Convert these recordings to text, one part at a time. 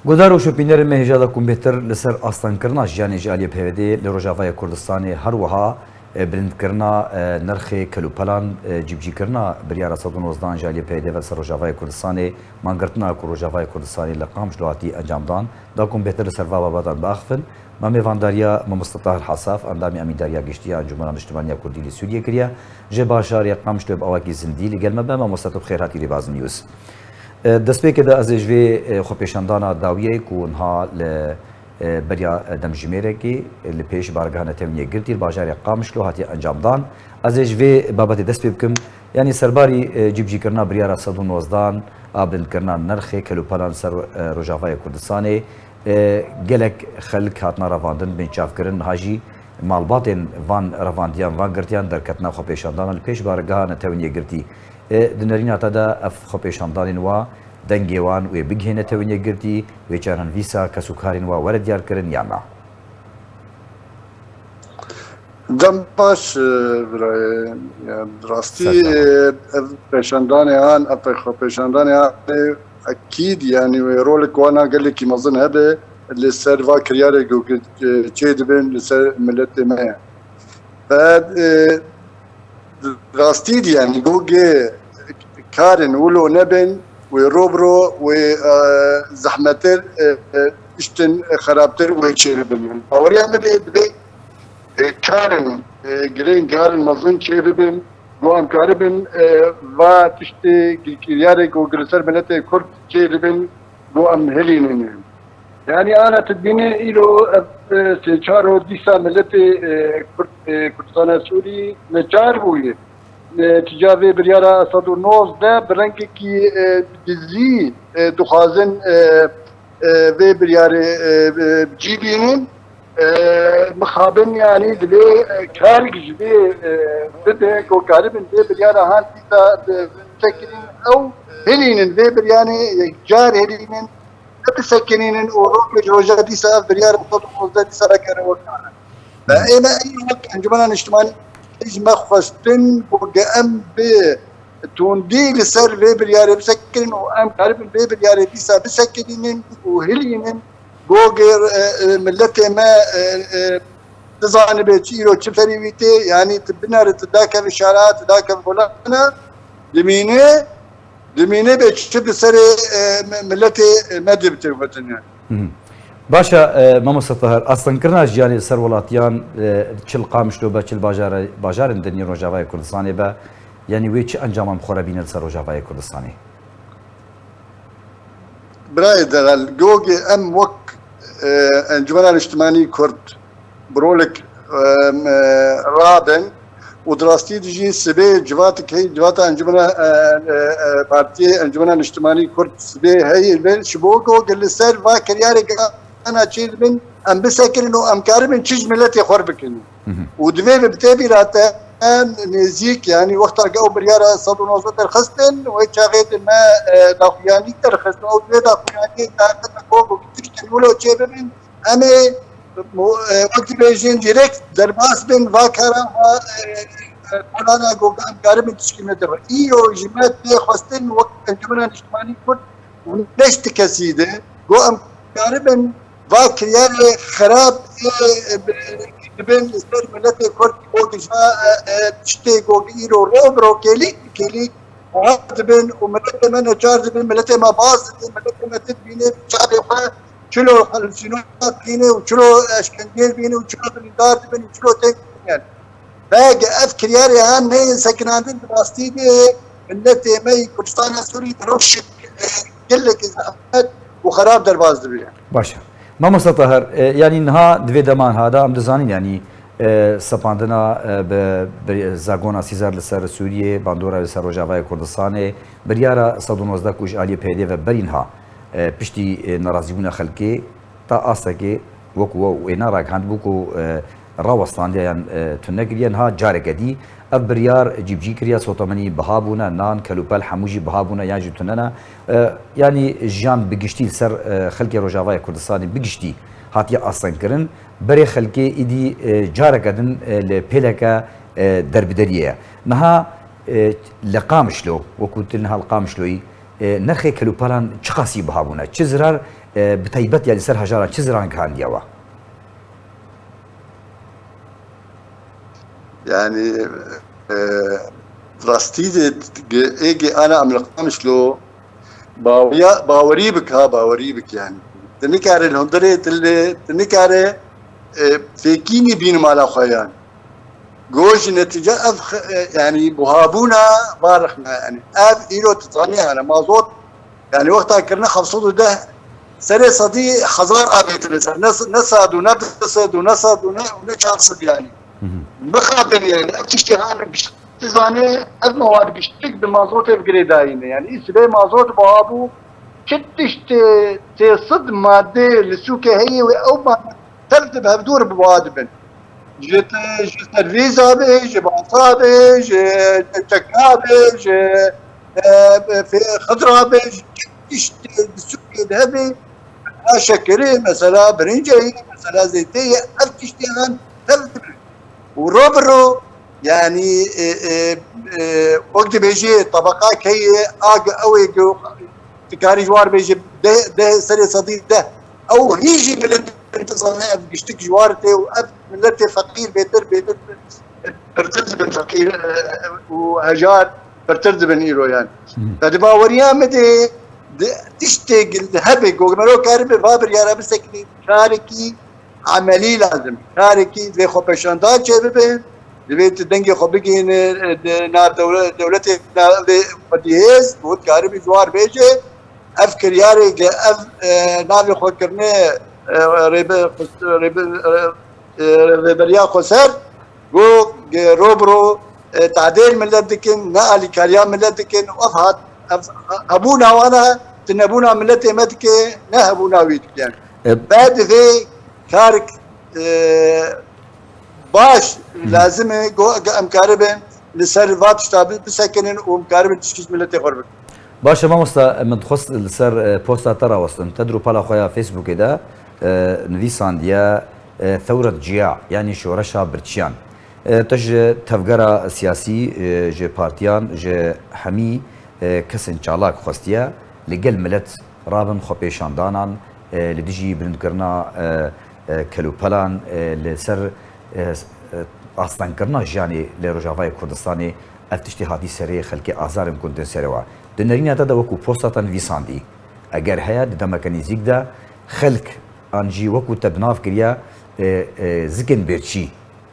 گودار و شوپینر مهجادا کمپیوتر لسر آستان کرنا جانی جالی پیوده لروجاوای کردستان هر وها بلند کرنا نرخ کلوپلان جیبجی کرنا بریار صدون وزدان جالی پیوده و سر روجاوای کردستان مانگرتنا کو روجاوای کردستان لقامش لواتی انجامدان دا کمپیوتر سر و بابادان باخفن ما میوانداریا مستطاهر حساف اندامی امیداریا گشتی انجمن اجتماعی کردی سوریه کریا جباشار یقامش لب اواکی زندی لگل مبا ما مستطب خیراتی ریباز نیوز دەستپێ کە ئەز ژێ خۆپێشاندانە داویەیە کوونها لە بەریا دەمژمێرێکی لە پێش بارگەهانەتەونیە گرتی باژارێک قامشلۆ هاتی ئەنجامدان ئەز ژێ بابەتی دەست پێ بکەم ینی سەرباری جیبجیکردنا بریارە 1990 ئابلندکردنا نرخێ کەلوپەلان سەر ڕۆژاوای کوردستانê gelek xelk hatna ravandin bên çavkirin hajî malbatên van ravandiyan van girtiyan derketina xwepêşandanan li pêş bargeha netewiniye girtî di nerîna te de ev xwepêşandanên wa dengê wan wê bigihê netewiniye girtî wê çaran vîsa kesûkarên wa were diyar kirin yan na Dem baş birayê rastî ev pêşandanê an ev xwepêşandanê an اكيد يعني رولك وانا قال لك مظن هذا اللي صار فاكر يارك وتشيد بين ملت ما ف راستيد يعني جوجي كارن ولو نبن وروبرو وزحمتر اشتن خرابتر ويشير بين اوريا مبي كارن جرين كارن مظن شير بين وام كاربن و تشتي كيارك وجرسر بنتي كرد كيربن وام هلينين يعني انا تديني له سيشارو ديسا ملتي كردستان سوري نجار بويه تجاري بريارا صدو نوز ده برنك كي جزي دخازن في برياري جيبينين مخابن يعني دلي كارج دي بده كو كاربن دي بريانا هان تيتا سكنين او هلينن دي برياني جار هلينن بسكنين اوروب جوجا دي سا بريار بطل موزا دي سا كان وكانا فانا اي وقت انجمنا الاجتماعي اجمع خفستن بقام ب توندي لسر في بريار بسكنين وام كاربن دي بريار دي سا بسكنين وهلينن بوغر ملتي ما تزعن بيتشيرو تشفريويتي يعني تبنار تداك الاشارات تداك الفلانة دمينه بيتشب سري ملتي ما دبتي وطن يعني باشا ماما سطهر اصلا كرناش جاني سر ولاتيان چل قامشلو با چل باجارن دنيا روجاوای کردستاني با يعني وي چه انجام مخربين سر روجاوای کردستاني براي دغل جوجي ام وك انجمن الاجتماعي كرد برولك رابن ودراستي دجي سبي جواتك هي جوات انجمن بارتي انجمن الاجتماعي كرد سبي هي البن شبوكو قال سر فاكر يارك انا تشيل من ام بسكر انه ام كارم تشج ملتي خربكني ودمي بتابي راتا نزيك يعني وقت جو بريارة صدو نوزو ترخصتن ويتشاغيت ما داخياني ترخصتن او دوي داخياني تاكتنا كوكو كتشتن ولو تشيبن امي وقت بيجين ديريكت درباس بين فاكرا وقانا قوغان قارب تشكيمة در ايو جماعت بي خواستن وقت انجمنا الاجتماعي كنت ونشت كسيدة قو ام قاربن فاكر ياري خراب بين اسبر ملتي كرد وجا تشتي غيرو روبرو كيلي وقت بين وملتي من جارد بين ملتي ما باص ملتي ما تدبيني شعبي شلو حلسينات بيني وشلو اشكندير بيني وشلو بلدار بيني وشلو تك يعني باقي اذكر ياري هان هي سكنان دراستي دي ملتي مي كردستان سوري تروش كلك ازمات وخراب درباز دبي باشا ماما سطهر يعني نها دوي دمان هذا ام دزانين يعني سپاندنا به زاگونا سیزار لسر سوریه باندورا لسر روجاوای کردستانê biryara 19 kuj aliyê pêdê ve berînha piştî narazîbûna xelkê ta astekê wekû wê narakandbû ku rawestandiyan tune kiriye niha careke dî ev biryar cîbcî kiriye sotemenî biha bûne nan kelûpel hemû jî biha bûne yan jî tunene yanî jiyan bi giştî ser xelkê rojavaya kurdistanê bi giştî hatiye astankirin berê xelkê îdî careke din li pêleke derbideriye niha li Qamişlo wekû tu niha li Qamişloyî نرخ کلوپالان چه قاسی بها بونه چه زرار بتایبەت یا لەسەر هەژاران چ زرانگ هاندیەوە؟ يعني راستي اجي انا عم شلو باوري بك باوري بك يعني تنكاري الهندري تنكاري فيكيني بين مالا خيان جوش نتيجة يعني بهابونا بارخنا يعني إيرو تطاني أنا مازوت يعني وقتها كنا خمسود ده سري صدي حزار أبيت نسد ونبسد ونسد ونشاصد يعني بخاطر يعني أكتشتغل بشتزاني المواد بشتك بمازوت الجريداين يعني إسبوع مازوت بهابو شتشت تصد مادة للسوق هي أو ما ترتب بدور بوادبن جت سرويزا بيج بعصا بيج تكا بيج في خضرة بيج تشت السوق ذهبي شكري مثلا برنجي مثلا زيتية تشتغل ترتب وروبرو يعني وقت بيجي طبقات هي أوي تكاري جوار بيجي ده سري صديق ده او يجي من الانتظام بيشتك جوارته واب ملته فقير بيتر برتز بن فقير وهجار برتز بن ايرو يعني فدبا وريا مدي تشتاق الهبق ومرو كارب بابر يا رب سكني شاركي عملي لازم شاركي زي خو بشاندات شباب البيت الدنجي خو بيجي نار دولتي بديهز بود كارب جوار بيجي افكر ياري اف نابي خو كرني ريبريا خسر جو روبرو تعديل ملتكن نقل كاريا ملتكن وافهات ابونا وانا تنبونا ملتي متك نهبونا ويتك يعني بعد في كارك باش لازم جو امكاربن لسر تشتابل بسكنن ومكاربن تشكيش ملتي غربك باشه مامۆستا من دخواست لەسەر پۆستا تەڕاوەستن تەدر و پەڵا خۆیان فیسبووکێدا نویساندیە ثەورەت جیا یعنی شۆڕەشا برچیان تەژ تەڤگەرە سیاسی ژێ پارتیان ژێ هەمی کەسن چالاک خواستیە لەگەل ملەت ڕابن خۆپێشاندانان لە دژی بریندکردنا کەلوپەلان لەسەر ئاستانکردنا ژیانی لە ڕۆژاوای کوردستانی ئەف تشتی هاتی سەرێ خەلکی ئازارم کوردن سەرەوە دنەرینەتەدا وەکو پۆستاتە نویساندی ئەگەر هەیە دە مەکەنیزیکدا خەلک ئانجی وەکو تەبناف کردە زگن بێرچی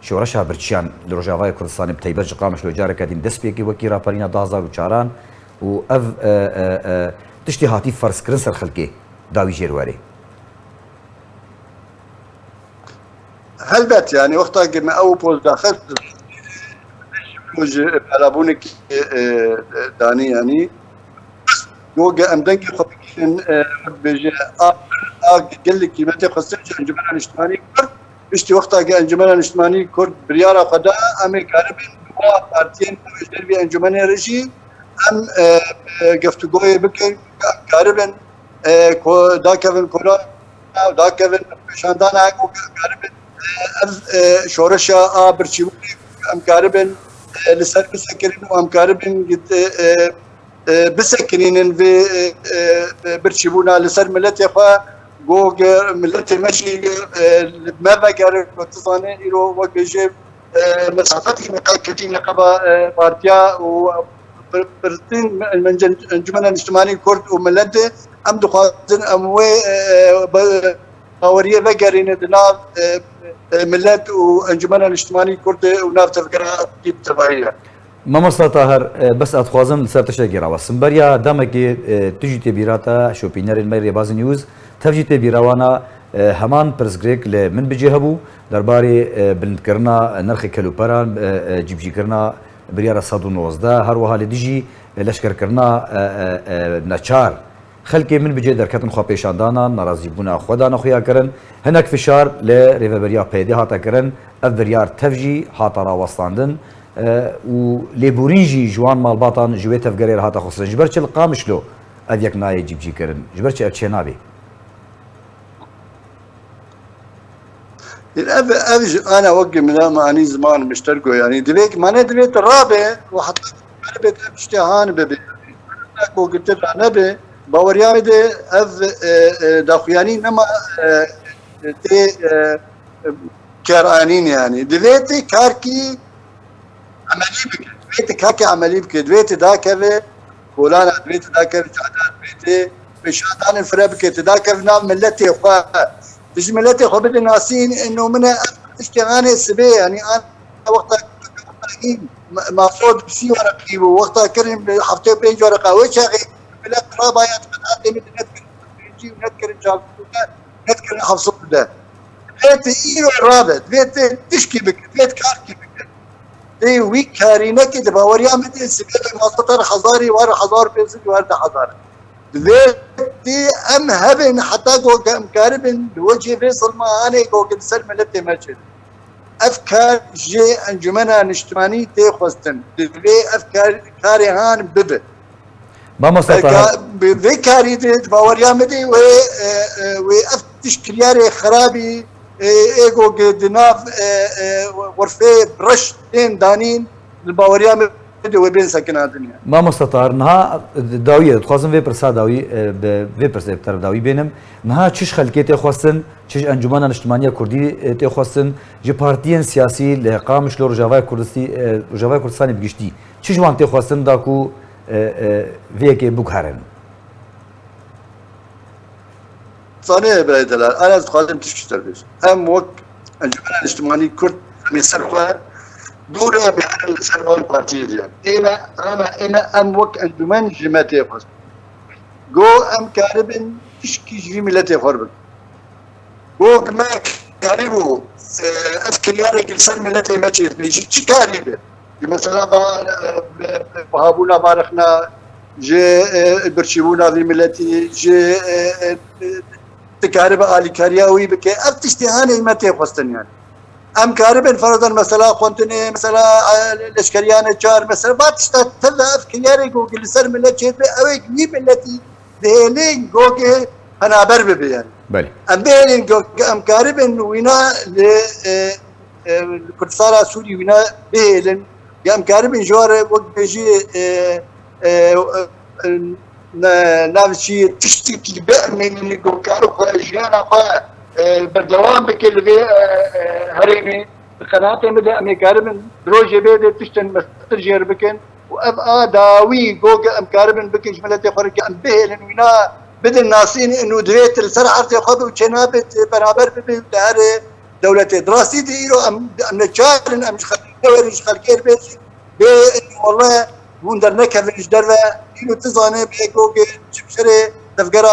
شۆڕەشا برچیان لە ڕۆژاوای کوردستانی بتەیبەت قامش لە جارێکە دیم دەست پێکی وەکی راپەرینە 2004 و ئەv تشتی هاتی فەرزکردن سەر خەلکێ داوی ژێروەرێ هەلبەت يعني وقتها قلنا أول بوز داخلت بلابونك داني يعني جوجا أمدنك خبيشن بيجي قال لك كلمتي خصني أنجمن الاجتماعي كرد اشتي وقتها جاء أنجمن الاجتماعي كرد بريارة قدا أمي كاربين دوا بارتين مجدل بي أنجمن رجي أم قفتو قوي بكر كاربين دا كيفن كولا دا كيفن شاندانا كاربين شورشا برشيبوني أم كاربين لسر بسكرين وأم كاربين بسكرين في برشيبونا لسر ملتي خا جوج ملتي ماشي ما بقى اتصالين يرو وقت بيجي مسافتي مقاكتين نقبة بارتيا وبرتين الجمل الاجتماعي كرد وملتي أم دخازن أموي باورية بقرين دناف ملت وانجمن الاجتماعي كرد وناف تفكرها كيف تبعية مامۆستا تاهەر بەس ئەتخوازم لەسەر تشتێک گێڕاوە سمبەریا دامێکی تژی تێبیراتە شۆپینەرێن مەی ڕێبازی نیوز تەڤژی تێبیراوانە هەمان پرسگرێک لە من بجێ هەبوو دەربارەی بلندکردنا نرخی کەلوپەران جیبجیکردنا بریارە 19 هەروەها لە دژی لەشکرکردنا نەچار خەلکێ من بجێ دەرکەتن خۆپێشاندانان ناڕازیبوونا خۆدانە خۆیاکردن هەنێک فشار لە ڕێڤەبەریا پەیدێ هاتەکردن ئەف بریار تەڤژی هاتە ڕاوەستاندن و لێبورینژی جوان ماڵباتان ژوێ تەفگەرێر هاتە خۆسن ji ber çi li qamişlo ev yek nayê cîbcîkirin ji ber çi ev çê nabê انا اوقع من اني زمان مشتركه يعني دبيك ما دبيت الرابع وحط بيت اشتهان ببي وقلت له نبي باوریا ده اف داخویانی نما تی کارانین یعنی دویتی کار کی عملی بکن دویتی کار کی عملی بکن دویتی دا که فلان دویتی دا که تعداد دویتی بشادان الفراب بکن دا که نام ملتي خواه تج ملتي خواه بده ناسين انه من اشتغاني السبي يعني انا وقتها مفروض بسي ورقي ووقتها كريم حفتين بينج ورقه وشاغي بلاد رابايات قد نذكر نجي ونذكر الجاب نذكر حفصه ده بيت ايرو الرابط بيت تشكي بك بيت كاركي بك اي وي كارينا كده باوريا مدي سبيت مصدر حضاري ورا حضار بيزد ورا حضاره بيتي ام هبن حتى جو مكاربن بوجه فيصل ما انا جو سلم ملتي ماجد افكار جي انجمنا نجتماني تي خوستن بي افكار كاريهان بب ما مستطاع بذكاري باوريا مدي و تشكيلياري خرابي ايجو دناف ورفي برش دين دانين الباوريا مدي وبين سكنات الدنيا ما مستطاع نها داوية تخوازن في برسا داوي في برسا بطرف داوي بينم نها تشش خلقية تخوستن تشش انجمنا الاجتماعية كردي تخوستن جي بارتيين سياسي لقامش لو رجاوي كردستاني بجشتي تشش وان تخوستن داكو فيكي بوكهارن صانع بريدلار انا خادم تشكيل بيش هم وقت الجمعيه الاجتماعي كرد مسرقه دوره بحال السرقه البارتيه ديال انا ام وقت انجمن جماعتي خاص جو ام كاربن تشكي جي ملتي خرب جو ما كاربو افكار كل ملتي ما تجي كاربه مثلا وهابونا بارخنا جي برشيبونا في ملتي جي تكارب آلي كارياوي بكي افتشتهاني ما تيخوستن يعني ام كاربن فرضا مثلا خونتني مثلا الاشكريان جار مثلا باتشتا تلا افكياري جوجل سر ملتي اويك مي ملتي دهلين جوجل انا بربب يعني بله ام دهلين ام كاربن وينا كردستان سوري وينا دهلين يام كاربن جوار وقت بيجي نافشي تشتكي بأمن اللي كارو خارجيانا قا بالدوام بكل في هريمي قناتي مدى أمي كاربن دروجي بيدي تشتن مسترجير بكن وأبقى داوي جوجا أم كاربن بكن جملتي خارج أم بهلن وينا بدل ناسين إنه دويت السرعة تأخذ وشنابت برابر بدار دولتي دراسي ديرو أم نتشارن أم شخالكير خالكير بيت والله بوندر نكفنش دروا إنه تزانه بيجوجي شبشرة تفجرة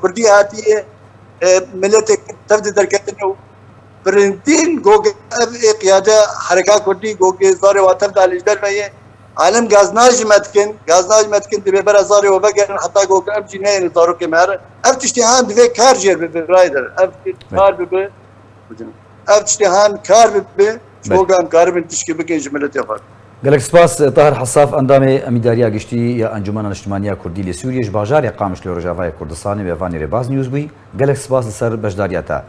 كردية هاتية ملتك تبدأ دركتنه برنتين جوجي قيادة حركة كردي جوجي زاري واتبدأ على دروا عالم غازناج متكن دبي برا زاري وبقر حتى جوجي أمشي نين زارو كمار أفتشتهان دبي كارجر برايدر أفتشتهان بب أفتشتهان كار بب جوجي أم كاربن تشكي بكين جملتي أخر قالك سباس طاهر حصاف اندامي اميداريا گشتي يا انجمن الاجتماعيه كردي لسوريا باجار يقامش لرجاوي كردستاني بفاني رباز نيوز بي قالك سباس سر بجدارياتا